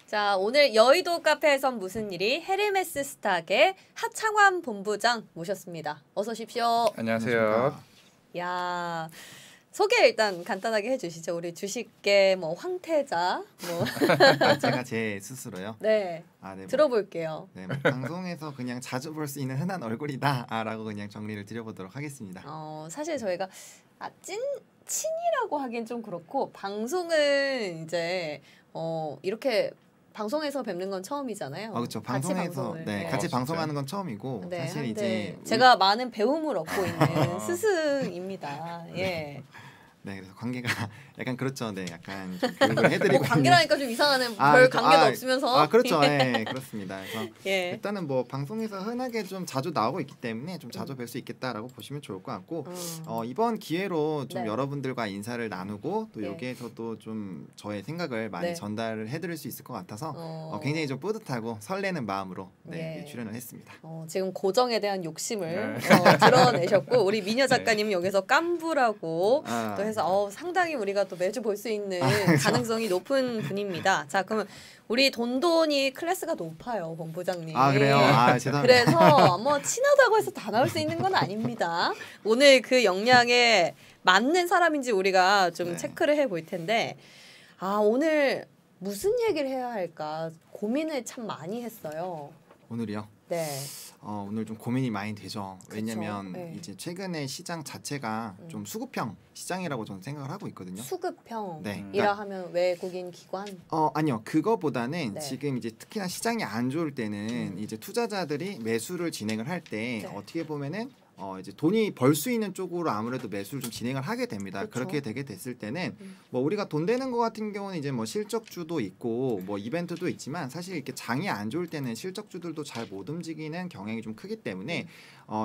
자, 오늘 여의도 카페에선 무슨 일이 헤르메스 스탁의 하창환 본부장 모셨습니다. 어서 오십시오. 안녕하세요. 야, 소개 일단 간단하게 해주시죠. 우리 주식계 뭐 황태자 뭐 제가 제 스스로요. 네, 네, 뭐, 들어볼게요. 네, 뭐 방송에서 그냥 자주 볼 수 있는 흔한 얼굴이다라고 그냥 정리를 드려보도록 하겠습니다. 사실 저희가 친이라고 하긴 좀 그렇고 방송은 이제 이렇게 방송에서 뵙는 건 처음이잖아요. 그렇죠. 방송에서 같이 방송하는 건 처음이고 네, 사실 이제 제가 많은 배움을 얻고 있는 스승입니다. 예. 네, 그래서 관계가 약간 그렇죠. 네, 약간 좀 교육을 해드리고 관계라니까 좀 이상하네. 별 관계도 없으면서. 그렇죠. 네, 그렇습니다. 그래서 예. 일단은 뭐 방송에서 흔하게 좀 자주 나오고 있기 때문에 좀 자주 뵐 수 있겠다라고 보시면 좋을 것 같고 이번 기회로 좀 여러분들과 인사를 나누고 또 여기에서도 좀 저의 생각을 많이 전달을 해드릴 수 있을 것 같아서 굉장히 좀 뿌듯하고 설레는 마음으로 출연을 했습니다. 지금 고정에 대한 욕심을 드러내셨고 우리 미녀 작가님은 여기서 깐부라고 또 해서 상당히 우리가 또 매주 볼 수 있는 가능성이 높은 분입니다. 자, 그러면 우리 돈돈이 클래스가 높아요, 본부장님. 그래요? 죄송합니다. 그래서 뭐 친하다고 해서 다 나올 수 있는 건 아닙니다. 오늘 그 역량에 맞는 사람인지 우리가 좀 체크를 해볼 텐데 오늘 무슨 얘기를 해야 할까 고민을 참 많이 했어요. 오늘이요? 네. 오늘 좀 고민이 많이 되죠. 왜냐면 이제 최근에 시장 자체가 좀 수급형 시장이라고 저는 생각을 하고 있거든요. 수급형이라 하면 외국인 기관? 아니요. 그거보다는 지금 이제 특히나 시장이 안 좋을 때는 이제 투자자들이 매수를 진행을 할 때 어떻게 보면은 이제 돈이 벌 수 있는 쪽으로 아무래도 매수를 좀 진행을 하게 됩니다. 그쵸? 그렇게 되게 됐을 때는 뭐 우리가 돈 되는 거 같은 경우는 이제 뭐 실적주도 있고 뭐 이벤트도 있지만 사실 이렇게 장이 안 좋을 때는 실적주들도 잘 못 움직이는 경향이 좀 크기 때문에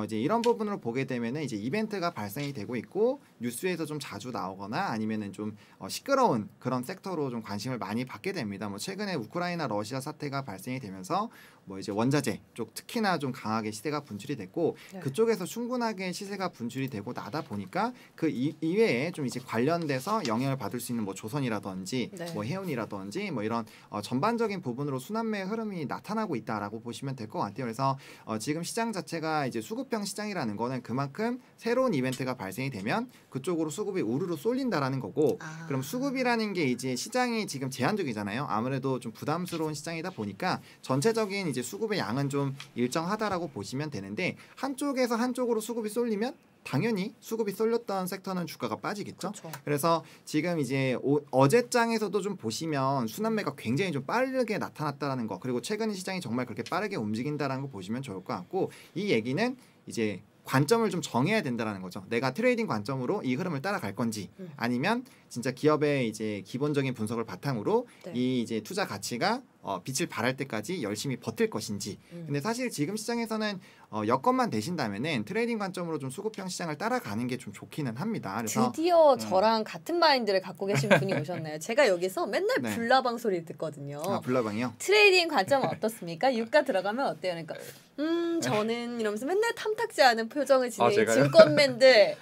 이제 이런 부분으로 보게 되면은 이제 이벤트가 발생이 되고 있고 뉴스에서 좀 자주 나오거나 아니면은 좀 시끄러운 그런 섹터로 좀 관심을 많이 받게 됩니다. 뭐 최근에 우크라이나 러시아 사태가 발생이 되면서 뭐 이제 원자재 쪽 특히나 좀 강하게 시세가 분출이 됐고 그쪽에서 충분하게 시세가 분출이 되고 나다 보니까 그 이외에 좀 이제 관련돼서 영향을 받을 수 있는 뭐 조선이라든지 뭐 해운이라든지 뭐 이런 전반적인 부분으로 순환매의 흐름이 나타나고 있다라고 보시면 될 것 같아요. 그래서 지금 시장 자체가 이제 수급형 시장이라는 거는 그만큼 새로운 이벤트가 발생이 되면 그쪽으로 수급이 우르르 쏠린다라는 거고 그럼 수급이라는 게 이제 시장이 지금 제한적이잖아요. 아무래도 좀 부담스러운 시장이다 보니까 전체적인 이제 수급의 양은 좀 일정하다라고 보시면 되는데 한쪽에서 한쪽으로 수급이 쏠리면 당연히 수급이 쏠렸던 섹터는 주가가 빠지겠죠. 그쵸. 그래서 지금 이제 어제장에서도 좀 보시면 순환매가 굉장히 좀 빠르게 나타났다라는 거 그리고 최근 시장이 정말 그렇게 빠르게 움직인다라는 거 보시면 좋을 것 같고 이 얘기는 이제 관점을 좀 정해야 된다라는 거죠. 내가 트레이딩 관점으로 이 흐름을 따라갈 건지 아니면 진짜 기업의 이제 기본적인 분석을 바탕으로 이 이제 투자 가치가 빛을 발할 때까지 열심히 버틸 것인지. 근데 사실 지금 시장에서는 여건만 되신다면은 트레이딩 관점으로 좀 수급형 시장을 따라가는 게 좀 좋기는 합니다. 그래서 드디어 저랑 같은 마인드를 갖고 계신 분이 오셨네요. 제가 여기서 맨날 불나방 소리 듣거든요. 불나방이요? 트레이딩 관점은 어떻습니까? 유가 들어가면 어때요? 그러니까 저는 이러면서 맨날 탐탁지 않은 표정을 지닌 증권맨들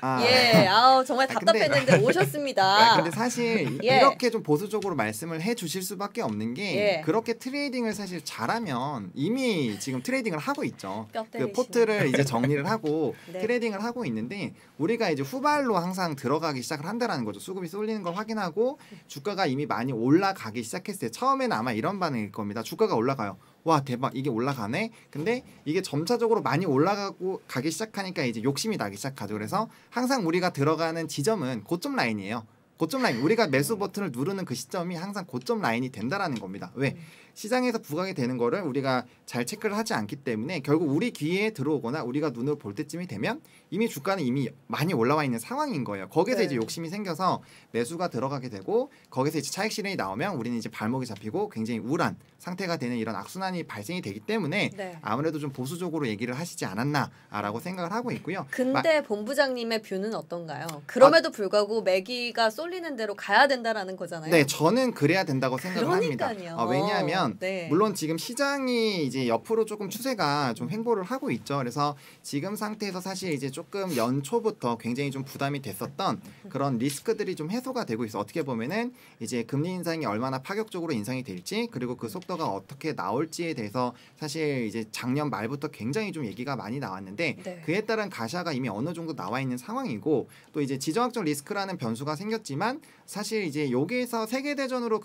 정말 답답했는데 오셨습니다. 근데 사실 이렇게 좀 보수적으로 말씀을 해주실 수밖에 없는 게 그렇게 트레이딩을 사실 잘하면 이미 지금 트레이딩을 하고 있죠. 그 포트를 이제 정리를 하고 트레이딩을 하고 있는데 우리가 이제 후발로 항상 들어가기 시작을 한다라는 거죠. 수급이 쏠리는 걸 확인하고 주가가 이미 많이 올라가기 시작했을 때 처음에는 아마 이런 반응일 겁니다. 주가가 올라가요. 와 대박 이게 올라가네. 근데 이게 점차적으로 많이 올라가고 가기 시작하니까 이제 욕심이 나기 시작하죠. 그래서 항상 우리가 들어가는 지점은 고점 라인이에요. 고점 라인 우리가 매수 버튼을 누르는 그 시점이 항상 고점 라인이 된다라는 겁니다. 왜? 시장에서 부각이 되는 거를 우리가 잘 체크를 하지 않기 때문에 결국 우리 귀에 들어오거나 우리가 눈을 볼 때쯤이 되면 이미 주가는 이미 많이 올라와 있는 상황인 거예요. 거기서 이제 욕심이 생겨서 매수가 들어가게 되고 거기서 이제 차익 실현이 나오면 우리는 이제 발목이 잡히고 굉장히 우울한 상태가 되는 이런 악순환이 발생이 되기 때문에 아무래도 좀 보수적으로 얘기를 하시지 않았나라고 생각을 하고 있고요. 근데 본부장님의 뷰는 어떤가요? 그럼에도 불구하고 매기가 쏠 쏠리는 대로 가야 된다라는 거잖아요. 네, 저는 그래야 된다고 생각을 그러니까요. 합니다. 왜냐하면 네. 물론 지금 시장이 이제 옆으로 조금 추세가 좀 횡보를 하고 있죠. 그래서 지금 상태에서 사실 이제 조금 연초부터 굉장히 좀 부담이 됐었던 그런 리스크들이 좀 해소가 되고 있어. 어떻게 보면은 이제 금리 인상이 얼마나 파격적으로 인상이 될지 그리고 그 속도가 어떻게 나올지에 대해서 사실 이제 작년 말부터 굉장히 좀 얘기가 많이 나왔는데 네. 그에 따른 가시화가 이미 어느 정도 나와 있는 상황이고 또 이제 지정학적 리스크라는 변수가 생겼지만 사실 이제 여기에서 세계 대전으로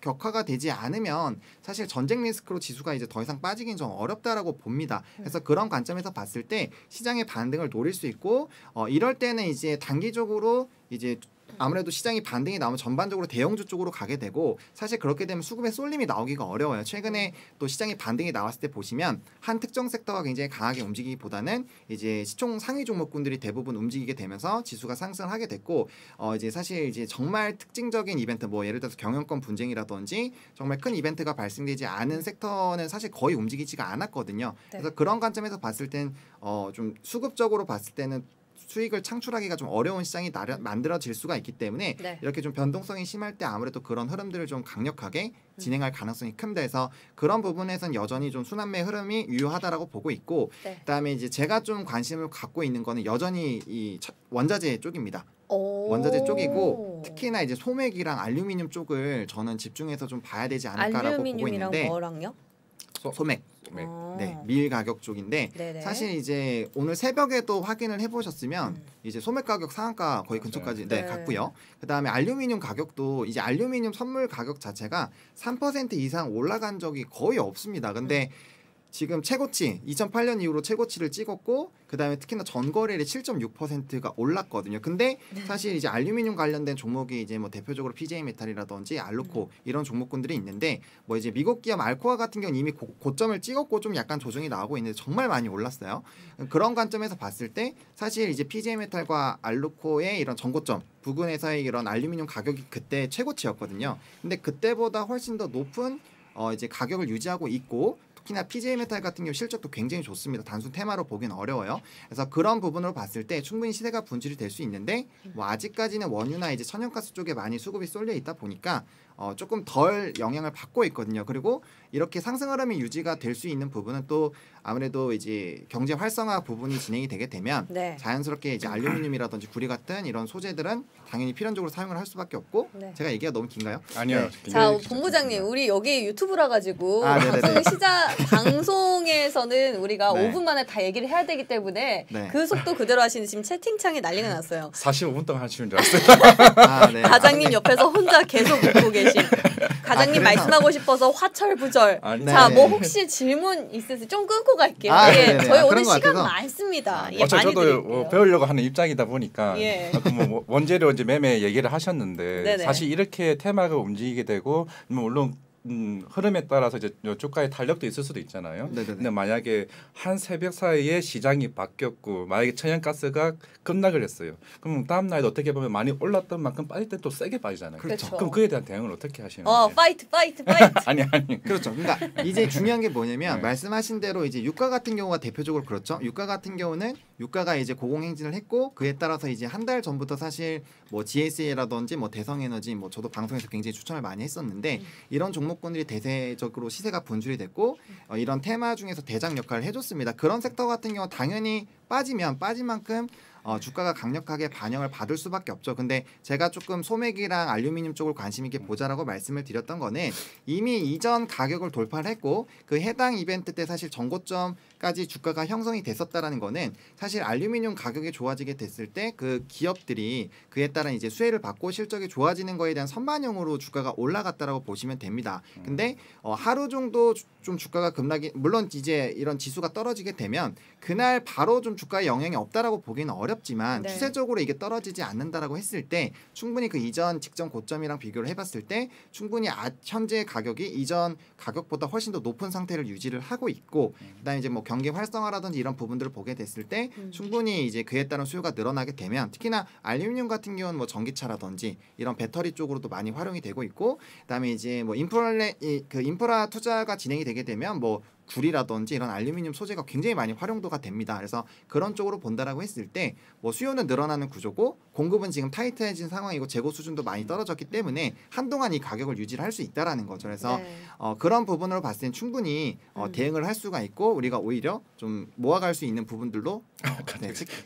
격화가 되지 않으면 사실 전쟁 리스크로 지수가 이제 더 이상 빠지긴 좀 어렵다라고 봅니다. 그래서 그런 관점에서 봤을 때 시장의 반등을 노릴 수 있고 이럴 때는 이제 단기적으로 이제 아무래도 시장이 반등이 나오면 전반적으로 대형주 쪽으로 가게 되고 사실 그렇게 되면 수급의 쏠림이 나오기가 어려워요. 최근에 또 시장이 반등이 나왔을 때 보시면 한 특정 섹터가 굉장히 강하게 움직이기보다는 이제 시총 상위 종목군들이 대부분 움직이게 되면서 지수가 상승을 하게 됐고 이제 사실 이제 정말 특징적인 이벤트 뭐 예를 들어서 경영권 분쟁이라든지 정말 큰 이벤트가 발생되지 않은 섹터는 사실 거의 움직이지가 않았거든요. 네. 그래서 그런 관점에서 봤을 땐 좀 수급적으로 봤을 때는 수익을 창출하기가 좀 어려운 시장이 만들어질 수가 있기 때문에 네. 이렇게 좀 변동성이 심할 때 아무래도 그런 흐름들을 좀 강력하게 진행할 가능성이 큽니다. 그래서 그런 부분에선 여전히 좀 순환매 흐름이 유효하다라고 보고 있고 네. 그다음에 이제 제가 좀 관심을 갖고 있는 거는 여전히 이 원자재 쪽입니다. 오. 원자재 쪽이고 특히나 이제 소맥이랑 알루미늄 쪽을 저는 집중해서 좀 봐야 되지 않을까라고 보고 알루미늄이랑 있는데 뭐랑요? 소맥. 네, 밀 가격 쪽인데 네네. 사실 이제 오늘 새벽에도 확인을 해보셨으면 이제 소맥 가격 상한가 거의 근처까지 네. 갔고요. 그다음에 알루미늄 가격도 이제 알루미늄 선물 가격 자체가 3% 이상 올라간 적이 거의 없습니다. 근데 지금 최고치 2008년 이후로 최고치를 찍었고 그다음에 특히나 전거래일이 7.6%가 올랐거든요. 근데 사실 이제 알루미늄 관련된 종목이 이제 뭐 대표적으로 PJ 메탈이라든지 알루코 이런 종목군들이 있는데 뭐 이제 미국 기업 알코아 같은 경우는 이미 고점을 찍었고 좀 약간 조정이 나오고 있는데 정말 많이 올랐어요. 그런 관점에서 봤을 때 사실 이제 PJ 메탈과 알루코의 이런 전고점 부근에서의 이런 알루미늄 가격이 그때 최고치였거든요. 근데 그때보다 훨씬 더 높은 이제 가격을 유지하고 있고 특히나 PJ 메탈 같은 경우 실적도 굉장히 좋습니다. 단순 테마로 보기는 어려워요. 그래서 그런 부분으로 봤을 때 충분히 시세가 분출이 될 수 있는데 뭐 아직까지는 원유나 이제 천연가스 쪽에 많이 수급이 쏠려 있다 보니까 조금 덜 영향을 받고 있거든요. 그리고 이렇게 상승 흐름이 유지가 될 수 있는 부분은 또 아무래도 이제 경제 활성화 부분이 진행이 되게 되면 네. 자연스럽게 이제 알루미늄이라든지 구리 같은 이런 소재들은 당연히 필연적으로 사용을 할 수밖에 없고 네. 제가 얘기가 너무 긴가요? 아니요. 네. 자, 본부장님, 우리 여기 유튜브라 가지고 네네네. 방송에서는 우리가 네. 5분 만에 다 얘기를 해야 되기 때문에 네. 그 속도 그대로 하시는 지금 채팅창에 난리가 났어요. 45분 동안 하시는 줄 알았어요. 네. 과장님 옆에서 혼자 계속 웃고 계신. 과장님 그래서- 말씀하고 싶어서 화철부절. 아니, 자, 네. 뭐 혹시 질문 있으세요? 좀 끊고 갈게요. 예, 네네네. 저희 오늘 그런 것 시간 같아서. 많습니다. 예, 어차피 많이 저도 드릴게요. 배우려고 하는 입장이다 보니까 예. 뭐 원재료 이제 매매 얘기를 하셨는데 네네. 사실 이렇게 테마가 움직이게 되고 물론 흐름에 따라서 이제 주가의 탄력도 있을 수도 있잖아요. 네네네. 근데 만약에 한 새벽 사이에 시장이 바뀌었고 만약에 천연가스가 급락을 했어요. 그럼 다음 날에 어떻게 보면 많이 올랐던 만큼 빠질 때 또 세게 빠지잖아요. 그렇죠. 그럼 그에 대한 대응을 어떻게 하시는지. 파이트. 아니. 그렇죠. 그러니까 이제 중요한 게 뭐냐면 네. 말씀하신 대로 이제 유가 같은 경우가 대표적으로 그렇죠. 유가 같은 경우는 유가가 이제 고공행진을 했고 그에 따라서 이제 한 달 전부터 사실 뭐 GSA라든지 뭐 대성에너지 뭐 저도 방송에서 굉장히 추천을 많이 했었는데 이런 종목군들이 대세적으로 시세가 분출이 됐고 이런 테마 중에서 대장 역할을 해줬습니다. 그런 섹터 같은 경우 당연히 빠지면 빠진 만큼 주가가 강력하게 반영을 받을 수밖에 없죠. 근데 제가 조금 소맥이랑 알루미늄 쪽을 관심 있게 보자라고 말씀을 드렸던 거는 이미 이전 가격을 돌파를 했고 그 해당 이벤트 때 사실 전고점까지 주가가 형성이 됐었다라는 거는 사실 알루미늄 가격이 좋아지게 됐을 때 그 기업들이 그에 따른 이제 수혜를 받고 실적이 좋아지는 거에 대한 선반영으로 주가가 올라갔다라고 보시면 됩니다. 근데 하루 정도 좀 주가가 급락이 물론 이제 이런 지수가 떨어지게 되면 그날 바로 좀 주가에 영향이 없다라고 보기는 어렵지만 네. 추세적으로 이게 떨어지지 않는다라고 했을 때 충분히 그 이전 직전 고점이랑 비교를 해봤을 때 충분히 현재 가격이 이전 가격보다 훨씬 더 높은 상태를 유지를 하고 있고 그다음에 이제 뭐 경기 활성화라든지 이런 부분들을 보게 됐을 때 충분히 이제 그에 따른 수요가 늘어나게 되면 특히나 알루미늄 같은 경우는 뭐 전기차라든지 이런 배터리 쪽으로도 많이 활용이 되고 있고 그다음에 이제 뭐 인프라 투자가 진행이 되게 되면 뭐 구리라든지 이런 알루미늄 소재가 굉장히 많이 활용도가 됩니다. 그래서 그런 쪽으로 본다라고 했을 때 뭐 수요는 늘어나는 구조고 공급은 지금 타이트해진 상황이고 재고 수준도 많이 떨어졌기 때문에 한동안 이 가격을 유지를 할 수 있다라는 거죠. 그래서 네. 그런 부분으로 봤을 땐 충분히 대응을 할 수가 있고 우리가 오히려 좀 모아갈 수 있는 부분들로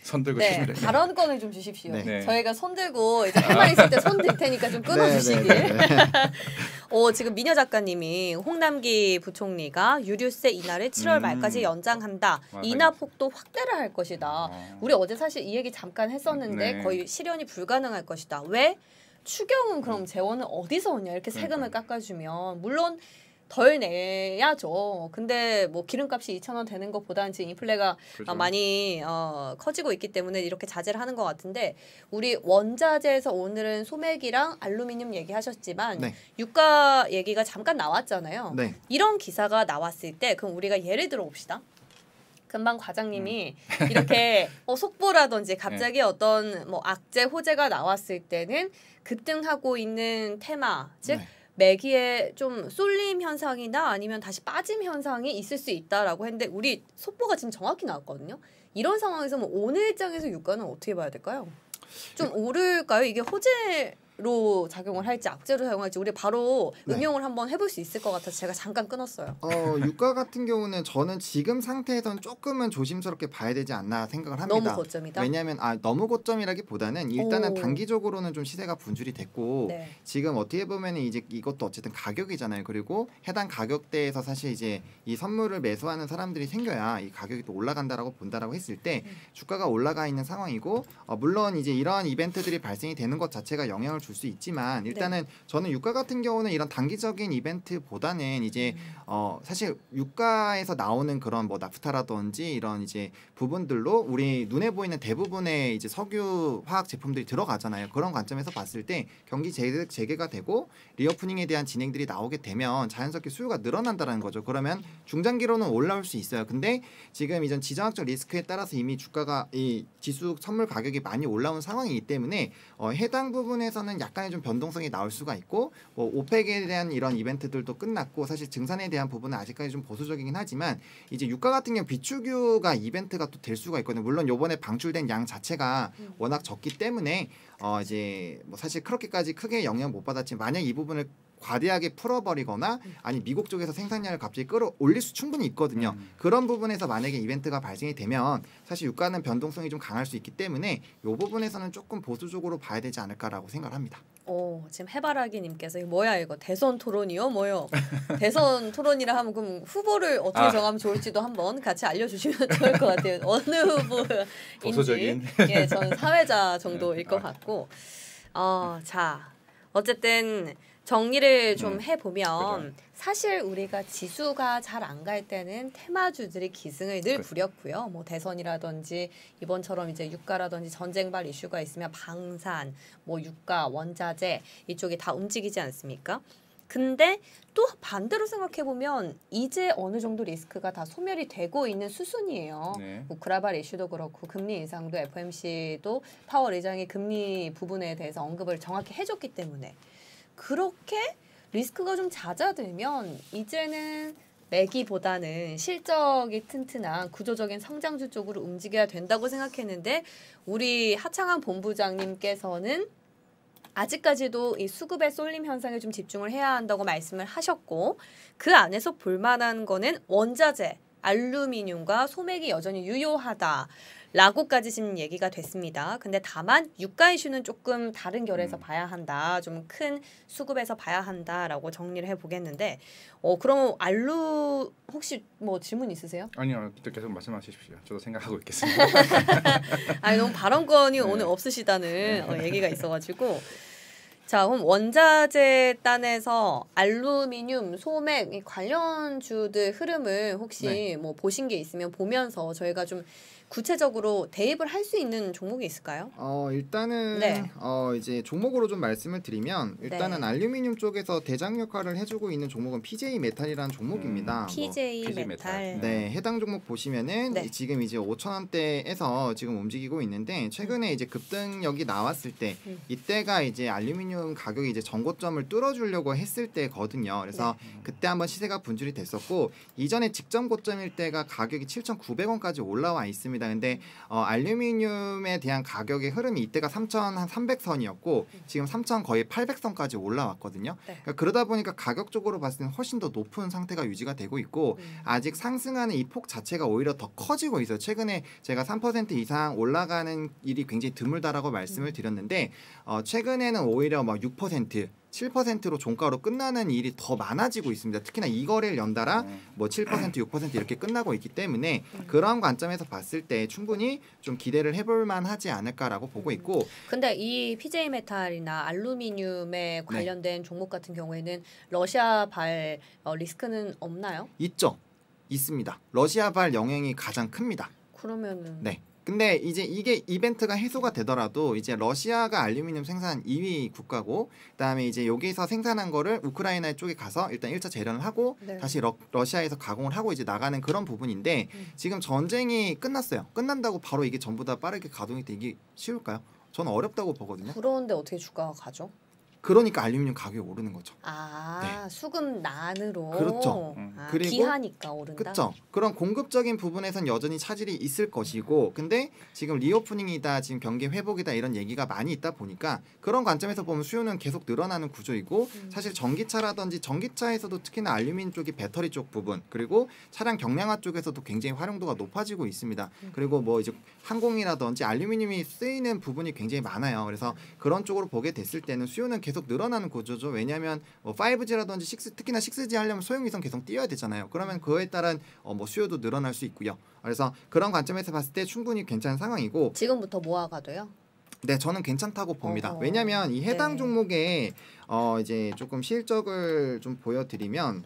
손 들고 네, 힘을 발언권을 좀 주십시오. 네. 저희가 손 들고 이제 할 말 있을 때 손 들 테니까 좀 끊어주시길. 지금 미녀 작가님이 홍남기 부총리가 유류세 인하를 7월 말까지 연장한다. 인하폭도 확대를 할 것이다. 우리 어제 사실 이 얘기 잠깐 했었는데 네. 거의 실현이 불가능할 것이다. 왜? 추경은 그럼 재원은 어디서 오냐 이렇게 세금을 깎아주면 물론 덜 내야죠. 근데 뭐 기름값이 2,000원 되는 것보다는 지금 인플레가 그렇죠. 많이 커지고 있기 때문에 이렇게 자제를 하는 것 같은데 우리 원자재에서 오늘은 소매기랑 알루미늄 얘기하셨지만 네. 유가 얘기가 잠깐 나왔잖아요. 네. 이런 기사가 나왔을 때 그럼 우리가 예를 들어 봅시다. 금방 과장님이 이렇게 속보라든지 갑자기 어떤 뭐 악재 호재가 나왔을 때는 급등하고 있는 테마 즉 네. 매기에 좀 쏠림 현상이나 아니면 다시 빠짐 현상이 있을 수 있다라고 했는데 우리 속보가 지금 정확히 나왔거든요. 이런 상황에서 뭐 오늘 입장에서 유가는 어떻게 봐야 될까요? 좀 오를까요? 이게 호재로 작용을 할지 악재로 작용할지 우리 바로 네. 응용을 한번 해볼 수 있을 것 같아서 제가 잠깐 끊었어요. 유가 같은 경우는 저는 지금 상태에서는 조금은 조심스럽게 봐야 되지 않나 생각을 합니다. 너무 고점이다. 왜냐하면 너무 고점이라기보다는 일단은 오. 단기적으로는 좀 시세가 분출이 됐고 네. 지금 어떻게 보면 이제 이것도 어쨌든 가격이잖아요. 그리고 해당 가격대에서 사실 이제 이 선물을 매수하는 사람들이 생겨야 이 가격이 또 올라간다라고 본다라고 했을 때 주가가 올라가 있는 상황이고 물론 이제 이러한 이벤트들이 발생이 되는 것 자체가 영향을 줄 수 있지만 일단은 저는 유가 같은 경우는 이런 단기적인 이벤트보다는 이제 사실 유가에서 나오는 그런 뭐 나프타라든지 이런 이제 부분들로 우리 눈에 보이는 대부분의 이제 석유 화학 제품들이 들어가잖아요. 그런 관점에서 봤을 때 경기 재개가 되고 리오프닝에 대한 진행들이 나오게 되면 자연스럽게 수요가 늘어난다는 거죠. 그러면 중장기로는 올라올 수 있어요. 근데 지금 이전 지정학적 리스크에 따라서 이미 주가가 이 지수 선물 가격이 많이 올라온 상황이기 때문에 해당 부분에서는 약간의 좀 변동성이 나올 수가 있고 뭐 오펙에 대한 이런 이벤트들도 끝났고 사실 증산에 대한 부분은 아직까지 좀 보수적이긴 하지만 이제 유가 같은 경우 비축유가 이벤트가 또 될 수가 있거든요. 물론 요번에 방출된 양 자체가 워낙 적기 때문에 이제 뭐 사실 그렇게까지 크게 영향 못 받았지만 만약 이 부분을 과대하게 풀어버리거나 아니 미국 쪽에서 생산량을 갑자기 끌어올릴 수 충분히 있거든요. 그런 부분에서 만약에 이벤트가 발생이 되면 사실 유가는 변동성이 좀 강할 수 있기 때문에 이 부분에서는 조금 보수적으로 봐야 되지 않을까라고 생각을 합니다. 지금 해바라기님께서 뭐야 이거 대선 토론이요? 뭐요? 대선 토론이라 하면 그럼 후보를 어떻게 정하면 좋을지도 한번 같이 알려주시면 좋을 것 같아요. 어느 후보인지. 보수적인. 예, 저는 사회자 정도일 것 같고. 자, 어쨌든 정리를 좀 해보면 그죠. 사실 우리가 지수가 잘 안 갈 때는 테마주들이 기승을 늘 부렸고요. 뭐 대선이라든지 이번처럼 이제 유가라든지 전쟁발 이슈가 있으면 방산, 뭐 유가, 원자재 이쪽이 다 움직이지 않습니까? 근데 또 반대로 생각해 보면 이제 어느 정도 리스크가 다 소멸이 되고 있는 수순이에요. 네. 뭐 그라발 이슈도 그렇고 금리 인상도 FOMC도 파월 의장이 금리 부분에 대해서 언급을 정확히 해줬기 때문에 그렇게 리스크가 좀 잦아들면 이제는 매기보다는 실적이 튼튼한 구조적인 성장주 쪽으로 움직여야 된다고 생각했는데 우리 하창한 본부장님께서는 아직까지도 이 수급의 쏠림 현상에 좀 집중을 해야 한다고 말씀을 하셨고 그 안에서 볼만한 거는 원자재, 알루미늄과 소맥이 여전히 유효하다. 라고까지 지금 얘기가 됐습니다. 근데 다만 유가 이슈는 조금 다른 결에서 봐야 한다. 좀 큰 수급에서 봐야 한다라고 정리를 해보겠는데 그럼 알루 혹시 뭐 질문 있으세요? 아니요. 계속 말씀하십시오. 저도 생각하고 있겠습니다. 아니 너무 발언권이 오늘 없으시다는 얘기가 있어가지고 자 그럼 원자재 단에서 알루미늄, 소맥 이 관련주들 흐름을 혹시 뭐 보신 게 있으면 보면서 저희가 좀 구체적으로 대입을 할 수 있는 종목이 있을까요? 일단은 이제 종목으로 좀 말씀을 드리면 일단은 알루미늄 쪽에서 대장 역할을 해주고 있는 종목은 PJ 메탈이라는 종목입니다. PJ PJ 메탈. 네, 해당 종목 보시면은 지금 이제 5,000원대에서 지금 움직이고 있는데 최근에 이제 급등력이 나왔을 때 이때가 이제 알루미늄 알루미늄 가격이 이제 전고점을 뚫어주려고 했을 때거든요. 그래서 그때 한번 시세가 분출이 됐었고 이전에 직전 고점일 때가 가격이 7,900원까지 올라와 있습니다. 근데 알루미늄에 대한 가격의 흐름이 이때가 3,300선이었고 지금 3,000 거의 800선까지 올라왔거든요. 그러니까 그러다 보니까 가격적으로 봤을 때는 훨씬 더 높은 상태가 유지가 되고 있고 아직 상승하는 이 폭 자체가 오히려 더 커지고 있어요. 최근에 제가 3% 이상 올라가는 일이 굉장히 드물다라고 말씀을 드렸는데 최근에는 오히려 막 6%, 7%로 종가로 끝나는 일이 더 많아지고 있습니다. 특히나 이 거래를 연달아 뭐 7%, 6% 이렇게 끝나고 있기 때문에 그런 관점에서 봤을 때 충분히 좀 기대를 해볼 만하지 않을까라고 보고 있고. 근데 이 PJ 메탈이나 알루미늄에 관련된 종목 같은 경우에는 러시아발 리스크는 없나요? 있죠. 있습니다. 러시아발 영향이 가장 큽니다. 그러면은 네. 근데 이제 이게 이벤트가 해소가 되더라도 이제 러시아가 알루미늄 생산 2위 국가고 그다음에 이제 여기서 생산한 거를 우크라이나 쪽에 가서 일단 1차 재련을 하고 다시 러시아에서 가공을 하고 이제 나가는 그런 부분인데 지금 전쟁이 끝났어요. 끝난다고 바로 이게 전부 다 빠르게 가동이 되기 쉬울까요? 저는 어렵다고 보거든요. 그런데 어떻게 주가가 가죠? 그러니까 알루미늄 가격이 오르는 거죠. 수급 난으로. 그렇죠. 그리고 기하니까 오른다. 그렇죠. 그런 공급적인 부분에선 여전히 차질이 있을 것이고, 근데 지금 리오프닝이다, 지금 경기 회복이다 이런 얘기가 많이 있다 보니까 그런 관점에서 보면 수요는 계속 늘어나는 구조이고, 사실 전기차라든지 전기차에서도 특히나 알루미늄 쪽이 배터리 쪽 부분, 그리고 차량 경량화 쪽에서도 굉장히 활용도가 높아지고 있습니다. 그리고 뭐 이제 항공이라든지 알루미늄이 쓰이는 부분이 굉장히 많아요. 그래서 그런 쪽으로 보게 됐을 때는 수요는 계속 늘어나는 구조죠. 왜냐하면 5G라든지 6, 특히나 6G 하려면 소형위성 계속 띄워야 되잖아요. 그러면 그거에 따른 뭐 수요도 늘어날 수 있고요. 그래서 그런 관점에서 봤을 때 충분히 괜찮은 상황이고. 지금부터 모아가 돼요? 네, 저는 괜찮다고 봅니다. 왜냐하면 이 해당 종목에 이제 조금 실적을 좀 보여드리면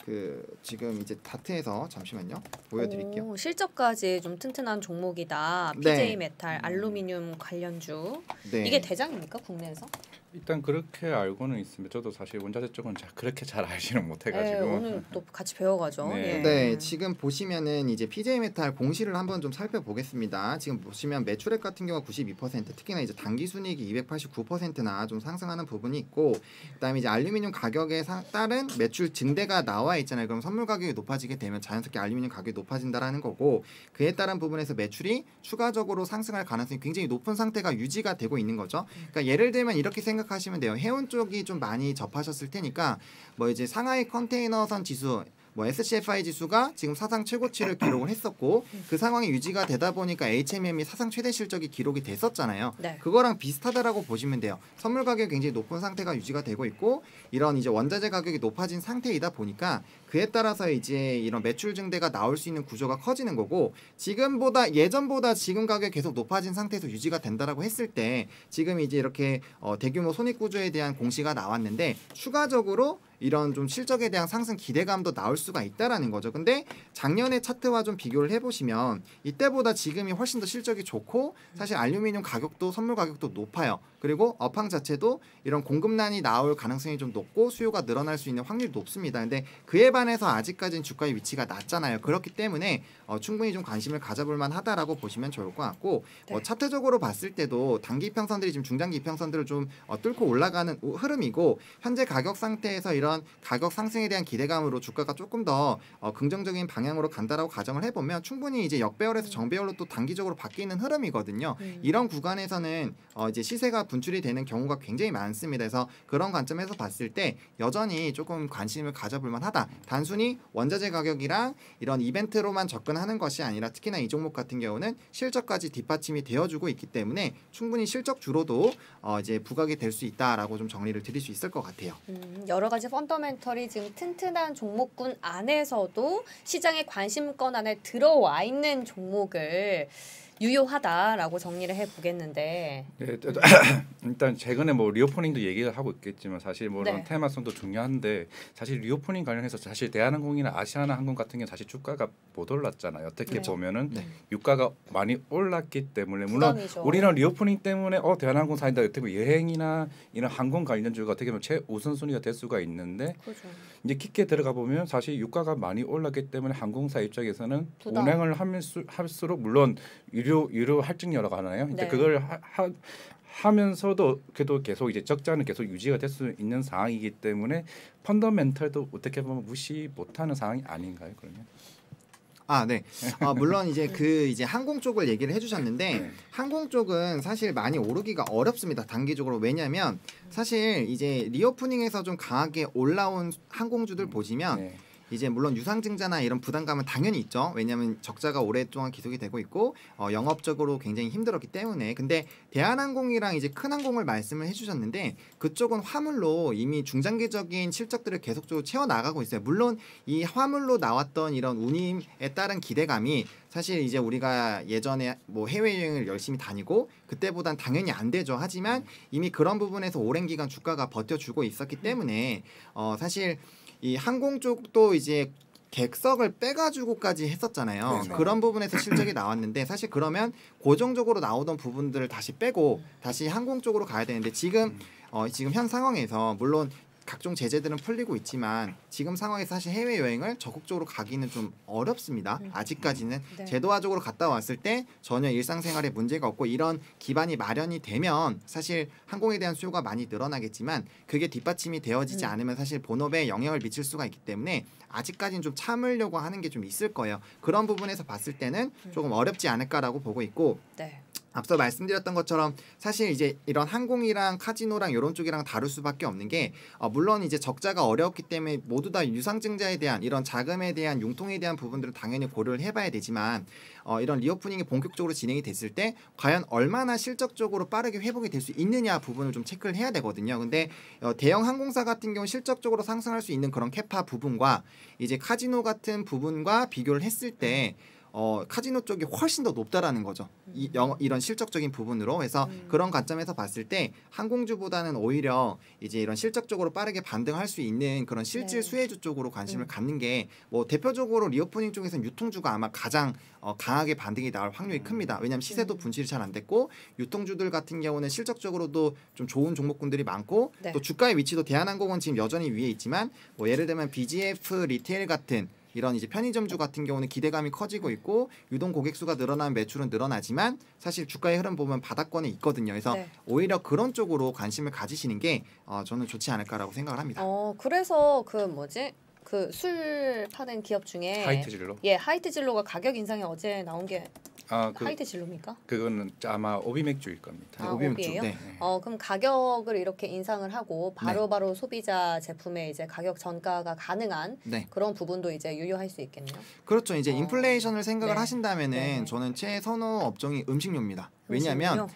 그 지금 이제 다트에서 잠시만요 보여드릴게요. 실적까지 좀 튼튼한 종목이다. PJ 메탈, 알루미늄 관련주. 이게 대장입니까 국내에서? 일단 그렇게 알고는 있습니다. 저도 사실 원자재 쪽은 그렇게 잘 알지는 못해가지고 오늘 또 같이 배워가죠. 네, 지금 보시면은 이제 PJ 메탈 공시를 한번 좀 살펴보겠습니다. 지금 보시면 매출액 같은 경우 92%, 특히나 이제 당기순이익이 289%나 좀 상승하는 부분이 있고, 그다음에 이제 알루미늄 가격에 따른 매출 증대가 나와 있잖아요. 그럼 선물 가격이 높아지게 되면 자연스럽게 알루미늄 가격이 높아진다라는 거고, 그에 따른 부분에서 매출이 추가적으로 상승할 가능성이 굉장히 높은 상태가 유지가 되고 있는 거죠. 그러니까 예를 들면 이렇게 생각하시면 돼요. 해운 쪽이 좀 많이 접하셨을 테니까 뭐 이제 상하이 컨테이너선 지수, 뭐 SCFI 지수가 지금 사상 최고치를 기록을 했었고, 그 상황이 유지가 되다 보니까 HMM이 사상 최대 실적이 기록이 됐었잖아요. 그거랑 비슷하다라고 보시면 돼요. 선물 가격이 굉장히 높은 상태가 유지가 되고 있고, 이런 이제 원자재 가격이 높아진 상태이다 보니까 그에 따라서 이제 이런 매출 증대가 나올 수 있는 구조가 커지는 거고, 지금보다 예전보다 지금 가격이 계속 높아진 상태에서 유지가 된다라고 했을 때 지금 이제 이렇게 대규모 손익 구조에 대한 공시가 나왔는데 추가적으로 이런 좀 실적에 대한 상승 기대감도 나올 수가 있다라는 거죠. 근데 작년의 차트와 좀 비교를 해보시면 이때보다 지금이 훨씬 더 실적이 좋고, 사실 알루미늄 가격도 선물 가격도 높아요. 그리고 업황 자체도 이런 공급난이 나올 가능성이 좀 높고 수요가 늘어날 수 있는 확률이 높습니다. 근데 그에 반해서 아직까지는 주가의 위치가 낮잖아요. 그렇기 때문에 충분히 좀 관심을 가져볼 만하다라고 보시면 좋을 것 같고, 차트적으로 봤을 때도 단기 이평선들이 지금 중장기 이평선들을 좀 뚫고 올라가는 흐름이고, 현재 가격 상태에서 이런 가격 상승에 대한 기대감으로 주가가 조금 더 긍정적인 방향으로 간다라고 가정을 해보면 충분히 이제 역배열에서 정배열로 또 단기적으로 바뀌는 흐름이거든요. 이런 구간에서는 이제 시세가 분출이 되는 경우가 굉장히 많습니다. 그래서 그런 관점에서 봤을 때 여전히 조금 관심을 가져볼 만하다. 단순히 원자재 가격이랑 이런 이벤트로만 접근하는 것이 아니라 특히나 이 종목 같은 경우는 실적까지 뒷받침이 되어주고 있기 때문에 충분히 실적 주로도 이제 부각이 될 수 있다라고 좀 정리를 드릴 수 있을 것 같아요. 여러 가지 펀더멘털이 지금 튼튼한 종목군 안에서도 시장의 관심권 안에 들어와 있는 종목을 유효하다라고 정리를 해보겠는데, 일단 최근에 뭐 리오프닝도 얘기를 하고 있겠지만 사실 뭐 그런 테마성도 중요한데, 사실 리오프닝 관련해서 사실 대한항공이나 아시아나항공 같은 경우 사실 주가가 못 올랐잖아요. 어떻게 보면은 유가가 많이 올랐기 때문에, 물론 부담이죠. 우리는 리오프닝 때문에 대한항공 사인다 어떻게 보면 여행이나 이런 항공 관련주가 어떻게 보면 최우선순위가 될 수가 있는데, 이제 깊게 들어가 보면 사실 유가가 많이 올랐기 때문에 항공사 입장에서는 운행을 할수록 물론 유료 할증료라고 하나요? 이제 그걸 하면서도 그래도 계속 이제 적자는 계속 유지가 될 수 있는 상황이기 때문에 펀더멘털도 어떻게 보면 무시 못하는 상황이 아닌가요? 그러면? 네. 물론 이제 이제 항공 쪽을 얘기를 해주셨는데 항공 쪽은 사실 많이 오르기가 어렵습니다. 단기적으로. 왜냐하면 사실 이제 리오프닝에서 좀 강하게 올라온 항공주들 보시면 이제 물론 유상증자나 이런 부담감은 당연히 있죠. 왜냐하면 적자가 오랫동안 지속이 되고 있고 영업적으로 굉장히 힘들었기 때문에. 근데 대한항공이랑 이제 큰 항공을 말씀을 해주셨는데 그쪽은 화물로 이미 중장기적인 실적들을 계속적으로 채워나가고 있어요. 물론 이 화물로 나왔던 이런 운임에 따른 기대감이 사실 이제 우리가 예전에 뭐 해외여행을 열심히 다니고 그때보단 당연히 안 되죠. 하지만 이미 그런 부분에서 오랜 기간 주가가 버텨주고 있었기 때문에 사실 이 항공 쪽도 이제 객석을 빼가지고까지 했었잖아요. 그렇죠. 그런 부분에서 실적이 나왔는데 사실 그러면 고정적으로 나오던 부분들을 다시 빼고 다시 항공 쪽으로 가야 되는데 지금 현 상황에서 물론 각종 제재들은 풀리고 있지만 지금 상황에서 사실 해외여행을 적극적으로 가기는 좀 어렵습니다. 아직까지는. 네. 제도화적으로 갔다 왔을 때 전혀 일상생활에 문제가 없고 이런 기반이 마련이 되면 사실 항공에 대한 수요가 많이 늘어나겠지만 그게 뒷받침이 되어지지 않으면 사실 본업에 영향을 미칠 수가 있기 때문에 아직까지는 좀 참으려고 하는 게 좀 있을 거예요. 그런 부분에서 봤을 때는 조금 어렵지 않을까라고 보고 있고 네. 앞서 말씀드렸던 것처럼 사실 이제 이런 항공이랑 카지노랑 이런 쪽이랑 다를 수밖에 없는 게 물론 이제 적자가 어렵기 때문에 모두 다 유상증자에 대한 이런 자금에 대한 융통에 대한 부분들을 당연히 고려를 해봐야 되지만 이런 리오프닝이 본격적으로 진행이 됐을 때 과연 얼마나 실적적으로 빠르게 회복이 될 수 있느냐 부분을 좀 체크를 해야 되거든요. 근데 대형 항공사 같은 경우 실적적으로 상승할 수 있는 그런 캐파 부분과 이제 카지노 같은 부분과 비교를 했을 때 카지노 쪽이 훨씬 더 높다라는 거죠. 이런 실적적인 부분으로. 그래서 그런 관점에서 봤을 때 항공주보다는 오히려 이제 이런 실적적으로 빠르게 반등할 수 있는 그런 실질 수혜주 쪽으로 관심을 갖는 게 뭐 대표적으로 리오프닝 쪽에서는 유통주가 아마 가장 강하게 반등이 나올 확률이 큽니다. 왜냐하면 시세도 분실이 잘 안 됐고 유통주들 같은 경우는 실적적으로도 좀 좋은 종목군들이 많고 또 주가의 위치도 대한항공은 지금 여전히 위에 있지만 뭐 예를 들면 BGF 리테일 같은 이런 이제 편의점주 같은 경우는 기대감이 커지고 있고 유동 고객 수가 늘어나면 매출은 늘어나지만 사실 주가의 흐름 보면 바닥권에 있거든요. 그래서 오히려 그런 쪽으로 관심을 가지시는 게 저는 좋지 않을까라고 생각을 합니다. 그래서 그 술 파는 기업 중에 하이트진로? 하이트진로가 가격 인상이 어제 나온 게 하이트진로입니까? 그거는 아마 오비맥주일 겁니다. 오비예요? 네. 그럼 가격을 이렇게 인상을 하고 바로 소비자 제품의 이제 가격 전가가 가능한 그런 부분도 이제 유효할 수 있겠네요. 그렇죠. 이제 인플레이션을 생각을 하신다면은 저는 최선호 업종이 음식료입니다. 왜냐하면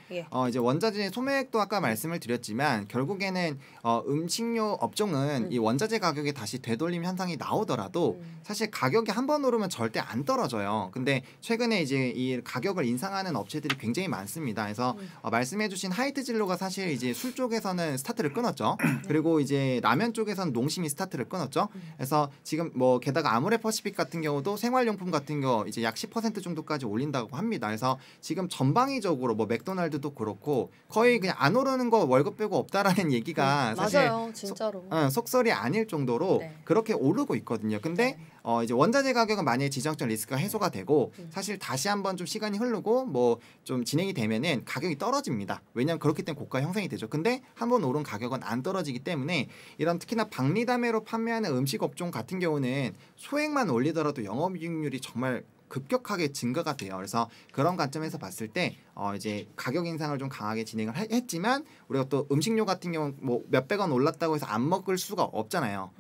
이제 원자재 소매액도 아까 말씀을 드렸지만 결국에는 음식료 업종은 이 원자재 가격에 다시 되돌림 현상이 나오더라도 사실 가격이 한 번 오르면 절대 안 떨어져요. 근데 최근에 이제 이 가격을 인상하는 업체들이 굉장히 많습니다. 그래서 말씀해주신 하이트진로가 사실 이제 술 쪽에서는 스타트를 끊었죠. 그리고 이제 라면 쪽에서는 농심이 스타트를 끊었죠. 그래서 지금 뭐 게다가 아모레퍼시픽 같은 경우도 생활용품 같은 거 이제 약 10% 정도까지 올린다고 합니다. 그래서 지금 전방위적으로 뭐 맥도날드도 그렇고 거의 그냥 안 오르는 거 월급 빼고 없다라는 얘기가 사실 맞아요, 진짜로 속설이 아닐 정도로 그렇게 오르고 있거든요. 근데 이제 원자재 가격은 만약에 지정적 리스크가 해소가 되고 사실 다시 한번 좀 시간이 흐르고 뭐 좀 진행이 되면은 가격이 떨어집니다. 왜냐하면 그렇기 때문에 고가 형성이 되죠. 근데 한번 오른 가격은 안 떨어지기 때문에 이런 특히나 박리담회로 판매하는 음식 업종 같은 경우는 소액만 올리더라도 영업이익률이 정말 급격하게 증가가 돼요. 그래서 그런 관점에서 봤을 때 이제 가격 인상을 좀 강하게 진행을 했지만 우리가 또 음식료 같은 경우 뭐 몇백 원 올랐다고 해서 안 먹을 수가 없잖아요.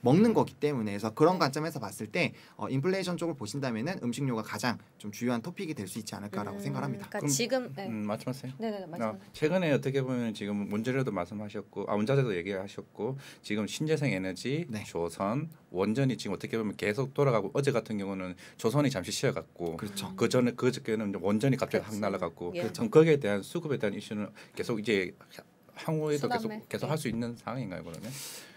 먹는 거기 때문에. 그래서 그런 관점에서 봤을 때 인플레이션 쪽을 보신다면은 음식료가 가장 좀 주요한 토픽이 될 수 있지 않을까라고 생각합니다. 그러니까 지금 말씀하세요. 네네 말씀. 최근에 어떻게 보면 지금 원자재도 말씀하셨고 원자재도 얘기하셨고 지금 신재생 에너지, 조선, 원전이 지금 어떻게 보면 계속 돌아가고 어제 같은 경우는 조선이 잠시 쉬어갔고 그렇죠. 그저께는 원전이 갑자기 확 날아갔고 거기에 대한 수급에 대한 이슈는 계속 이제 향후에도 계속 할 수 있는 상황인가요 그러면?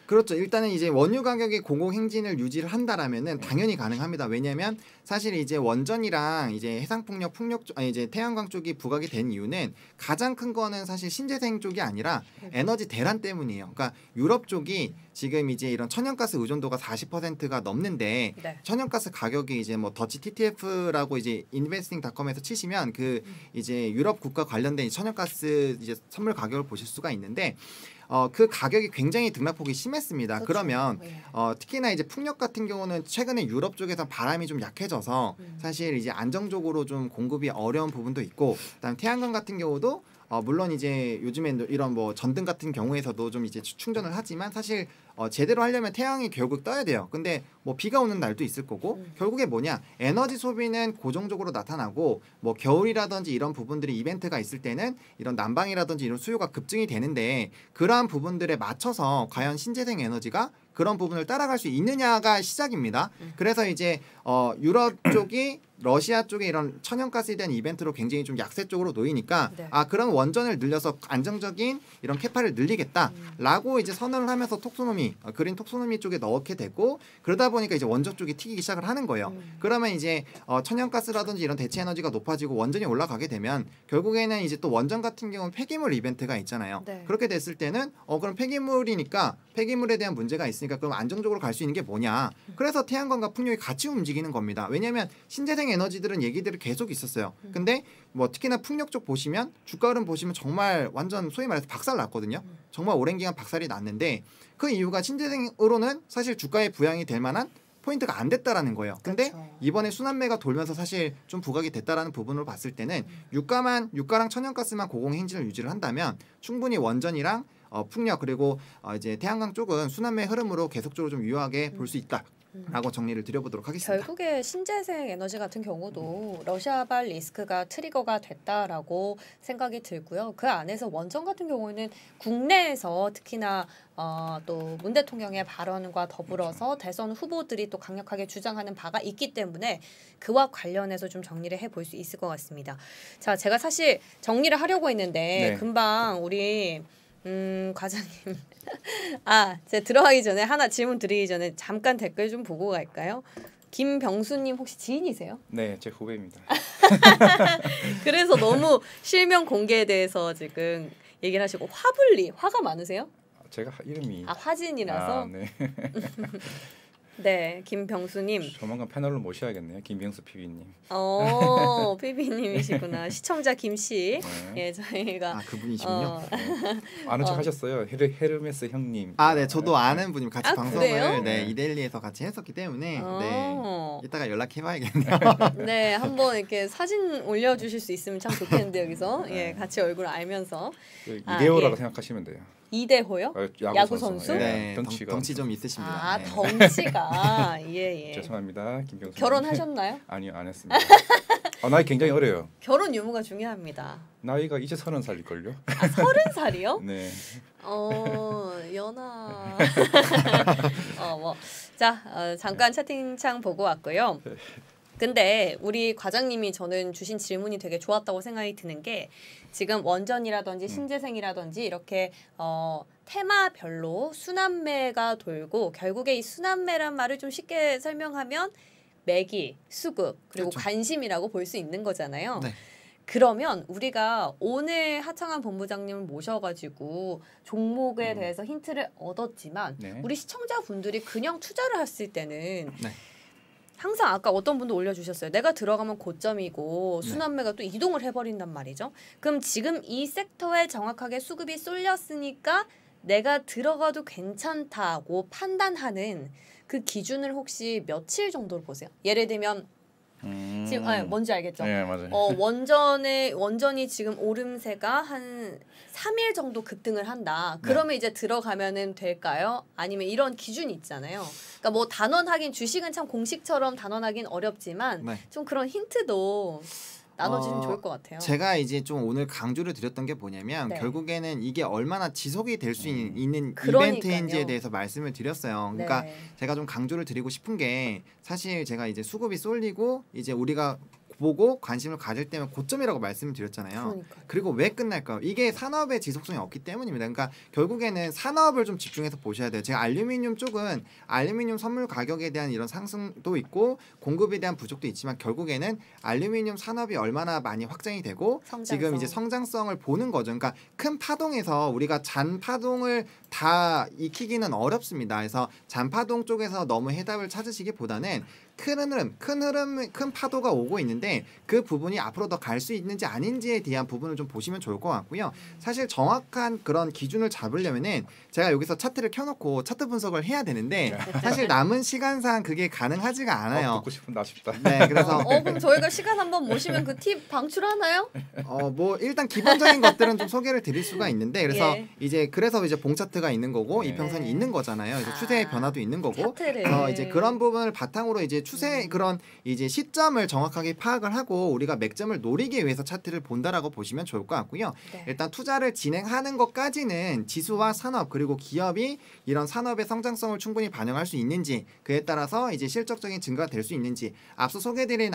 그렇죠. 일단은 이제 원유 가격이 공공행진을 유지를 한다라면은 당연히 가능합니다. 왜냐하면 사실 이제 원전이랑 이제 해상풍력, 아니 이제 태양광 쪽이 부각이 된 이유는 가장 큰 거는 사실 신재생 쪽이 아니라 에너지 대란 때문이에요. 그러니까 유럽 쪽이 지금 이제 이런 천연가스 의존도가 40%가 넘는데 네. 천연가스 가격이 이제 뭐 더치 TTF라고 이제 인베스팅닷컴에서 치시면 그 이제 유럽 국가 관련된 천연가스 이제 선물 가격을 보실 수가 있는데 그 가격이 굉장히 등락폭이 심했습니다. 그렇죠. 그러면 특히나 이제 풍력 같은 경우는 최근에 유럽 쪽에서 바람이 좀 약해져서 사실 이제 안정적으로 좀 공급이 어려운 부분도 있고, 그다음 태양광 같은 경우도 물론 이제 요즘에 이런 뭐 전등 같은 경우에서도 좀 이제 충전을 하지만 사실 제대로 하려면 태양이 결국 떠야 돼요. 근데 뭐 비가 오는 날도 있을 거고 결국에 뭐냐, 에너지 소비는 고정적으로 나타나고 뭐 겨울이라든지 이런 부분들이 이벤트가 있을 때는 이런 난방이라든지 이런 수요가 급증이 되는데 그러한 부분들에 맞춰서 과연 신재생 에너지가 그런 부분을 따라갈 수 있느냐가 시작입니다. 그래서 이제 유럽 쪽이 러시아 쪽에 이런 천연가스에 대한 이벤트로 굉장히 좀 약세 쪽으로 놓이니까 네. 그럼 원전을 늘려서 안정적인 이런 캐파를 늘리겠다라고 이제 선언을 하면서 톡소노미 그린 톡소노미 쪽에 넣게 되고, 그러다 보니까 이제 원전 쪽이 튀기기 시작을 하는 거예요. 그러면 이제 천연가스라든지 이런 대체 에너지가 높아지고 원전이 올라가게 되면 결국에는 이제 또 원전 같은 경우는 폐기물 이벤트가 있잖아요. 네. 그렇게 됐을 때는 그럼 폐기물이니까 폐기물에 대한 문제가 있으니까 그럼 안정적으로 갈 수 있는 게 뭐냐? 그래서 태양광과 풍력이 같이 움직이는 겁니다. 왜냐하면 신재생 에너지들은 얘기들이 계속 있었어요. 근데 뭐 특히나 풍력 쪽 보시면 주가 흐름 보시면 정말 완전 소위 말해서 박살 났거든요. 정말 오랜 기간 박살이 났는데 그 이유가 신재생으로는 사실 주가에 부양이 될 만한 포인트가 안 됐다라는 거예요. 근데 그렇죠. 이번에 순환매가 돌면서 사실 좀 부각이 됐다라는 부분으로 봤을 때는 유가랑 천연가스만 고공행진을 유지를 한다면 충분히 원전이랑 풍력 그리고 이제 태양광 쪽은 순환매 흐름으로 계속적으로 좀 유효하게 볼 수 있다라고 정리를 드려보도록 하겠습니다. 결국에 신재생 에너지 같은 경우도 러시아발 리스크가 트리거가 됐다라고 생각이 들고요. 그 안에서 원전 같은 경우는 국내에서 특히나 또 문 대통령의 발언과 더불어서 대선 후보들이 또 강력하게 주장하는 바가 있기 때문에 그와 관련해서 좀 정리를 해볼 수 있을 것 같습니다. 자, 제가 사실 정리를 하려고 했는데 네. 금방 우리 과장님 제가 들어가기 전에 하나 질문 드리기 전에 잠깐 댓글 좀 보고 갈까요? 김병수님 혹시 지인이세요? 네, 제 후배입니다. 그래서 너무 실명 공개에 대해서 지금 얘기를 하시고 화가 많으세요? 제가 이름이 화진이라서? 네. 네, 김병수님. 조만간 패널로 모셔야겠네요. 김병수 PB님. PB님이시구나. 시청자 김씨. 네. 예, 저희가 그분이시군요. 네. 아는 척 하셨어요. 헤르메스 형님. 네, 저도 아는 분이 같이 방송을 그래요? 이데일리에서 같이 했었기 때문에 이따가 연락해봐야겠네요. 네, 한번 이렇게 사진 올려주실 수 있으면 참 좋겠는데 여기서 예, 같이 얼굴 알면서 이대호라고 생각하시면 돼요. 이대호요? 야구 선수? 네, 덩치가 덩치 좀 있으십니다. 덩치가 예. 죄송합니다, 김병수. 결혼하셨나요? 아니요, 안 했습니다. 나이 굉장히 어려요. 결혼 유무가 중요합니다. 나이가 이제 30살일걸요. 30살이요? 네. 연하. 잠깐 채팅창 보고 왔고요. 근데 우리 과장님이 저는 주신 질문이 되게 좋았다고 생각이 드는 게 지금 원전이라든지 신재생이라든지 이렇게 테마별로 순환매가 돌고 결국에 이 순환매란 말을 좀 쉽게 설명하면 매기, 수급 그리고 그렇죠. 관심이라고 볼 수 있는 거잖아요. 네. 그러면 우리가 오늘 하창한 본부장님을 모셔가지고 종목에 대해서 힌트를 얻었지만 네. 우리 시청자분들이 그냥 투자를 했을 때는 네. 항상 아까 어떤 분도 올려주셨어요. 내가 들어가면 고점이고 순환매가 또 이동을 해버린단 말이죠. 그럼 지금 이 섹터에 정확하게 수급이 쏠렸으니까 내가 들어가도 괜찮다고 판단하는 그 기준을 혹시 며칠 정도로 보세요? 예를 들면 지금 뭔지 알겠죠? 네, 맞아요. 원전이 지금 오름세가 한 3일 정도 급등을 한다. 그러면 이제 들어가면은 될까요? 아니면 이런 기준이 있잖아요. 그러니까 뭐 단언하긴 주식은 참 공식처럼 단언하긴 어렵지만 좀 그런 힌트도 나눠주시면 좋을 것 같아요. 제가 이제 좀 오늘 강조를 드렸던 게 뭐냐면 결국에는 이게 얼마나 지속이 될 수 있는 이벤트인지에 대해서 말씀을 드렸어요. 그러니까 제가 좀 강조를 드리고 싶은 게 사실 제가 이제 수급이 쏠리고 이제 우리가 보고 관심을 가질 때면 고점이라고 말씀을 드렸잖아요. 그러니까요. 그리고 왜 끝날까요? 이게 산업의 지속성이 없기 때문입니다. 그러니까 결국에는 산업을 좀 집중해서 보셔야 돼요. 제가 알루미늄 쪽은 알루미늄 선물 가격에 대한 이런 상승도 있고 공급에 대한 부족도 있지만 결국에는 알루미늄 산업이 얼마나 많이 확장이 되고 지금 이제 성장성을 보는 거죠. 그러니까 큰 파동에서 우리가 잔 파동을 다 익히기는 어렵습니다. 그래서 잔 파동 쪽에서 너무 해답을 찾으시기보다는 큰 파도가 오고 있는데 그 부분이 앞으로 더 갈 수 있는지 아닌지에 대한 부분을 좀 보시면 좋을 것 같고요. 사실 정확한 그런 기준을 잡으려면은 제가 여기서 차트를 켜놓고 차트 분석을 해야 되는데 사실 남은 시간상 그게 가능하지가 않아요. 듣고 싶은 나 싶다. 네, 그래서 그럼 저희가 시간 한번 모시면 그 팁 방출하나요? 뭐 일단 기본적인 것들은 좀 소개를 드릴 수가 있는데 그래서 예. 그래서 이제 봉 차트가 있는 거고 네. 이평선이 있는 거잖아요. 그래서 추세의 변화도 있는 거고. 차트를. 이제 그런 부분을 바탕으로 이제 추세 그런 이제 시점을 정확하게 파악을 하고 우리가 맥점을 노리기 위해서 차트를 본다라고 보시면 좋을 것 같고요. 네. 일단 투자를 진행하는 것까지는 지수와 산업 그리고 기업이 이런 산업의 성장성을 충분히 반영할 수 있는지 그에 따라서 이제 실적적인 증가가 될 수 있는지 앞서 소개드린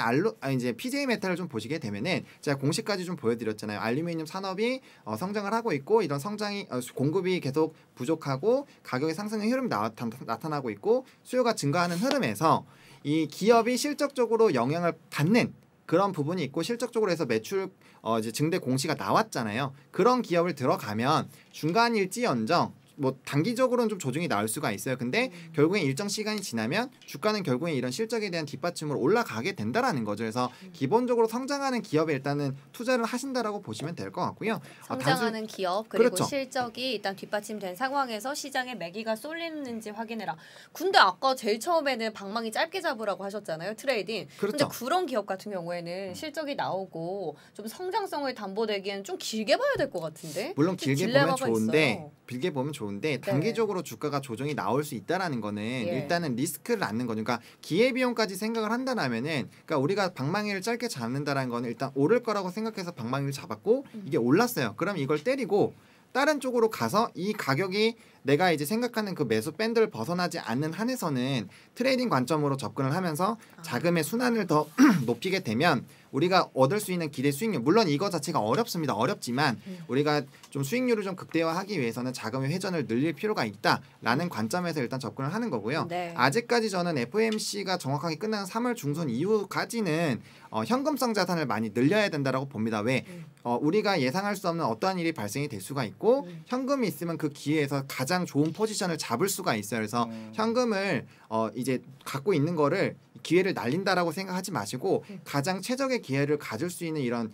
이제 PJ 메탈을 좀 보시게 되면은 제가 공식까지 좀 보여드렸잖아요. 알루미늄 산업이 성장을 하고 있고 이런 성장이 공급이 계속 부족하고 가격의 상승의 흐름이 나타나고 있고 수요가 증가하는 흐름에서 이 기업이 실적적으로 영향을 받는 그런 부분이 있고 실적적으로 해서 매출 이제 증대 공시가 나왔잖아요. 그런 기업을 들어가면 중간일지언정 뭐 단기적으로는 좀 조정이 나올 수가 있어요. 근데 결국엔 일정 시간이 지나면 주가는 결국엔 이런 실적에 대한 뒷받침으로 올라가게 된다라는 거죠. 그래서 기본적으로 성장하는 기업에 일단은 투자를 하신다라고 보시면 될 것 같고요. 성장하는 기업 그리고 그렇죠. 실적이 일단 뒷받침된 상황에서 시장에 매기가 쏠리는지 확인해라. 근데 아까 제일 처음에는 방망이 짧게 잡으라고 하셨잖아요. 트레이딩. 그렇죠. 근데 그런 기업 같은 경우에는 실적이 나오고 좀 성장성을 담보되기에는 좀 길게 봐야 될 것 같은데. 물론 길게 보면 좋은데 있어요. 길게 보면 좋은데 단기적으로 주가가 조정이 나올 수 있다라는 거는 일단은 리스크를 안는 거죠. 그러니까 기회비용까지 생각을 한다라면은 그러니까 우리가 방망이를 짧게 잡는다라는 거는 일단 오를 거라고 생각해서 방망이를 잡았고 이게 올랐어요. 그럼 이걸 때리고 다른 쪽으로 가서 이 가격이 내가 이제 생각하는 그 매수 밴드를 벗어나지 않는 한에서는 트레이딩 관점으로 접근을 하면서 자금의 순환을 더 높이게 되면 우리가 얻을 수 있는 기대 수익률 물론 이거 자체가 어렵지만 우리가 좀 수익률을 좀 극대화하기 위해서는 자금의 회전을 늘릴 필요가 있다라는 관점에서 일단 접근을 하는 거고요. 네. 아직까지 저는 FOMC가 정확하게 끝나는 3월 중순 이후까지는 현금성 자산을 많이 늘려야 된다라고 봅니다. 왜? 우리가 예상할 수 없는 어떠한 일이 발생이 될 수가 있고 현금이 있으면 그 기회에서 가장 좋은 포지션을 잡을 수가 있어요. 그래서 현금을 이제 갖고 있는 거를 기회를 날린다라고 생각하지 마시고 가장 최적의 기회를 가질 수 있는 이런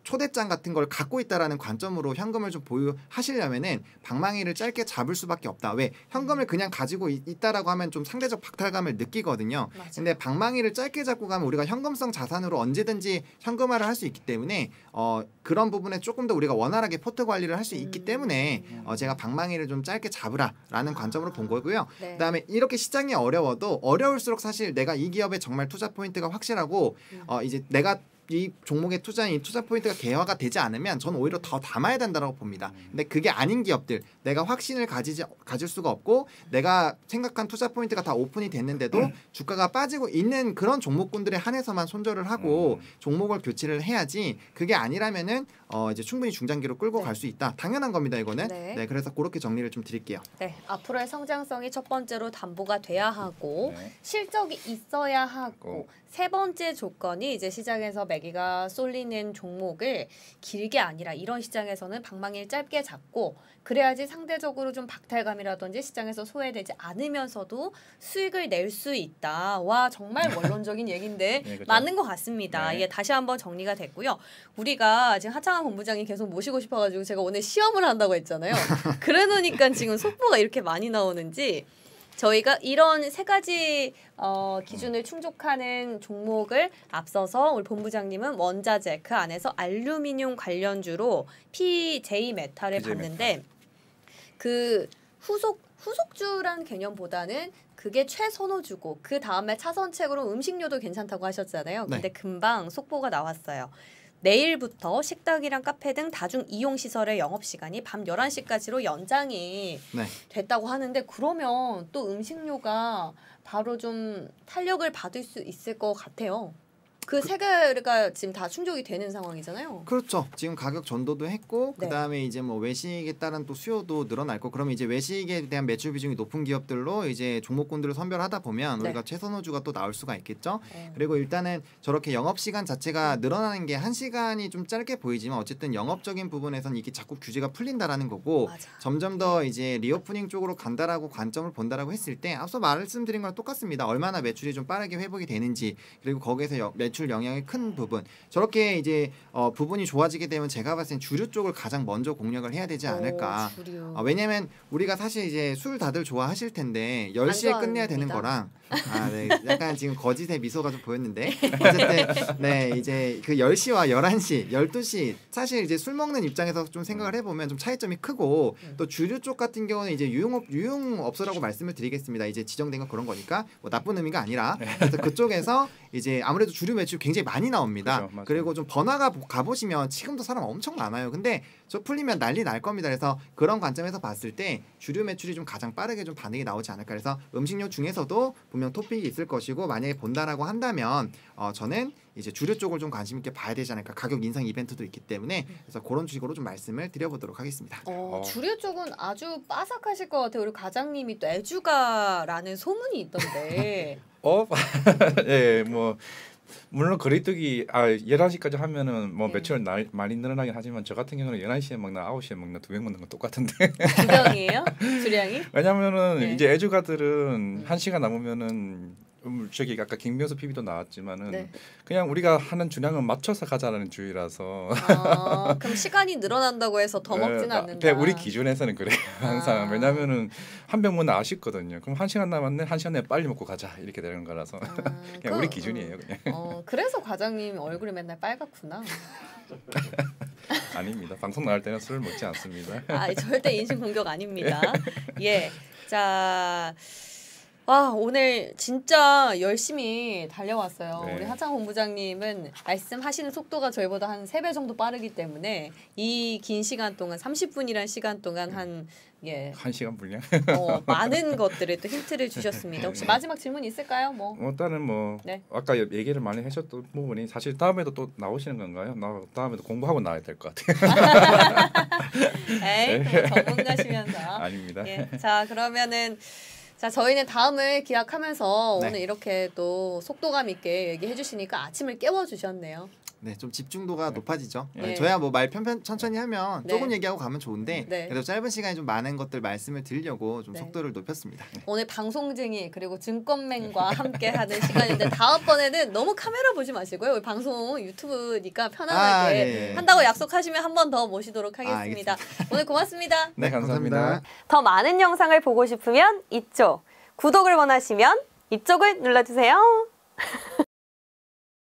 초대장 같은 걸 갖고 있다라는 관점으로 현금을 좀 보유하시려면은 방망이를 짧게 잡을 수밖에 없다. 왜? 현금을 그냥 가지고 있다라고 하면 좀 상대적 박탈감을 느끼거든요. 맞아. 근데 방망이를 짧게 잡고 가면 우리가 현금성 자산으로 언제든지 현금화를 할 수 있기 때문에 그런 부분에 조금 더 우리가 원활하게 포트 관리를 할 수 있기 때문에 제가 방망이를 좀 짧게 잡으라라는 관점으로 본 거고요. 네. 그다음에 이렇게 시장이 어려워도 어려울수록 사실 내가 이 기업에 정말 투자 포인트가 확실하고 이제 내가 이 종목의 투자인 투자 포인트가 개화가 되지 않으면 저는 오히려 더 담아야 된다고 봅니다. 근데 그게 아닌 기업들 내가 확신을 가질 수가 없고 내가 생각한 투자 포인트가 다 오픈이 됐는데도 주가가 빠지고 있는 그런 종목군들에 한해서만 손절을 하고 종목을 교체를 해야지 그게 아니라면은 이제 충분히 중장기로 끌고 갈 수 있다. 당연한 겁니다. 이거는. 네, 그래서 그렇게 정리를 좀 드릴게요. 네, 앞으로의 성장성이 첫 번째로 담보가 돼야 하고 실적이 있어야 하고 세 번째 조건이 이제 시장에서 매기가 쏠리는 종목을 길게 아니라 이런 시장에서는 방망이를 짧게 잡고 그래야지 상대적으로 좀 박탈감이라든지 시장에서 소외되지 않으면서도 수익을 낼 수 있다. 와 정말 원론적인 얘기인데 네, 그렇죠. 맞는 것 같습니다. 네. 이게 다시 한번 정리가 됐고요. 우리가 지금 하창한 본부장이 계속 모시고 싶어가지고 제가 오늘 시험을 한다고 했잖아요. 그러니까 지금 속보가 이렇게 많이 나오는지 저희가 이런 세 가지 기준을 충족하는 종목을 앞서서 우리 본부장님은 원자재 그 안에서 알루미늄 관련주로 PJ 메탈을 봤는데 그 후속주란 개념보다는 그게 최선호주고 그 다음에 차선책으로 음식료도 괜찮다고 하셨잖아요. 근데 금방 속보가 나왔어요. 내일부터 식당이랑 카페 등 다중 이용 시설의 영업 시간이 밤 11시까지로 연장이 됐다고 하는데 그러면 또 음식료가 바로 좀 탄력을 받을 수 있을 것 같아요. 그 세 개가 지금 다 충족이 되는 상황이잖아요. 그렇죠. 지금 가격 전도도 했고 그다음에 이제 뭐 외식에 따른 또 수요도 늘어날 거. 그러면 이제 외식에 대한 매출 비중이 높은 기업들로 이제 종목군들을 선별하다 보면 우리가 최선호주가 또 나올 수가 있겠죠. 그리고 일단은 저렇게 영업 시간 자체가 늘어나는 게 1시간이 좀 짧게 보이지만 어쨌든 영업적인 부분에서는 이게 자꾸 규제가 풀린다라는 거고 점점 더 이제 리오프닝 쪽으로 간다라고 관점을 본다라고 했을 때 앞서 말씀드린 거랑 똑같습니다. 얼마나 매출이 좀 빠르게 회복이 되는지 그리고 거기에서 매출 영향이 큰 부분 저렇게 이제 부분이 좋아지게 되면 제가 봤을 땐 주류 쪽을 가장 먼저 공략을 해야 되지 않을까. 왜냐면 우리가 사실 이제 술 다들 좋아하실 텐데 10시에 끝내야 되는 거랑 네. 약간 지금 거짓의 미소가 좀 보였는데 어쨌든 네 이제 그 10시와 11시, 12시 사실 이제 술 먹는 입장에서 좀 생각을 해보면 좀 차이점이 크고 또 주류 쪽 같은 경우는 이제 유흥업소라고 말씀을 드리겠습니다. 이제 지정된 건 그런 거니까 뭐 나쁜 의미가 아니라 그래서 그쪽에서 이제 아무래도 주류 매출 굉장히 많이 나옵니다. 그렇죠, 그리고 좀 번화가 가보시면 지금도 사람 엄청 많아요. 근데 저 풀리면 난리 날 겁니다. 그래서 그런 관점에서 봤을 때 주류 매출이 좀 가장 빠르게 좀 반응이 나오지 않을까. 그래서 음식료 중에서도 분명 토픽이 있을 것이고 만약에 본다라고 한다면 저는 이제 주류 쪽을 좀 관심 있게 봐야 되지 않을까. 가격 인상 이벤트도 있기 때문에 그래서 그런 식으로 좀 말씀을 드려보도록 하겠습니다. 주류 쪽은 아주 빠삭하실 것 같아요. 우리 과장님이 또 애주가라는 소문이 있던데. 예, 뭐 물론 거리두기 11시까지 하면은 뭐 매출 많이 늘어나긴 하지만 저 같은 경우는 11시에 먹나 9시에 먹나 2병 먹는 건 똑같은데. 두 병이에요? 주량이? 왜냐면은 이제 애주가들은 1시간 남으면은 저기 아까 김명수 PB도 나왔지만은 그냥 우리가 하는 주량은 맞춰서 가자라는 주의라서. 그럼 시간이 늘어난다고 해서 더 먹지는 않는다. 우리 기준에서는 그래요. 항상. 왜냐면은 한 병 먹는 아쉽거든요. 그럼 1시간 남았네. 1시간 내에 빨리 먹고 가자. 이렇게 되는 거라서. 그냥 우리 기준이에요. 그냥. 그래서 과장님 얼굴이 맨날 빨갛구나. 아닙니다. 방송 나갈 때는 술을 먹지 않습니다. 절대 인신 공격 아닙니다. 예. 자. 오늘 진짜 열심히 달려왔어요. 우리 하창 본부장님은 말씀하시는 속도가 저희보다 한 3배 정도 빠르기 때문에 이 긴 시간 동안 30분이란 시간 동안 한 1시간 분량 많은 것들을 또 힌트를 주셨습니다. 혹시 마지막 질문 있을까요? 일단은 아까 얘기를 많이 하셨던 부분이 사실 다음에도 또 나오시는 건가요? 다음에도 공부하고 나와야 될 것 같아요. 에이, 전문가시면서. 아닙니다. 자, 그러면은 저희는 다음을 기약하면서 오늘 이렇게 또 속도감 있게 얘기해 주시니까 아침을 깨워주셨네요. 네, 좀 집중도가 높아지죠. 저야 뭐 말 천천히 하면 조금 얘기하고 가면 좋은데 그래도 짧은 시간에 좀 많은 것들 말씀을 드리려고 좀 속도를 높였습니다. 오늘 방송쟁이 그리고 증권맨과 함께하는 시간인데 다음번에는 너무 카메라 보지 마시고요. 방송 유튜브니까 편안하게 한다고 약속하시면 한 번 더 모시도록 하겠습니다. 오늘 고맙습니다. 네, 감사합니다. 더 많은 영상을 보고 싶으면 이쪽, 구독을 원하시면 이쪽을 눌러주세요.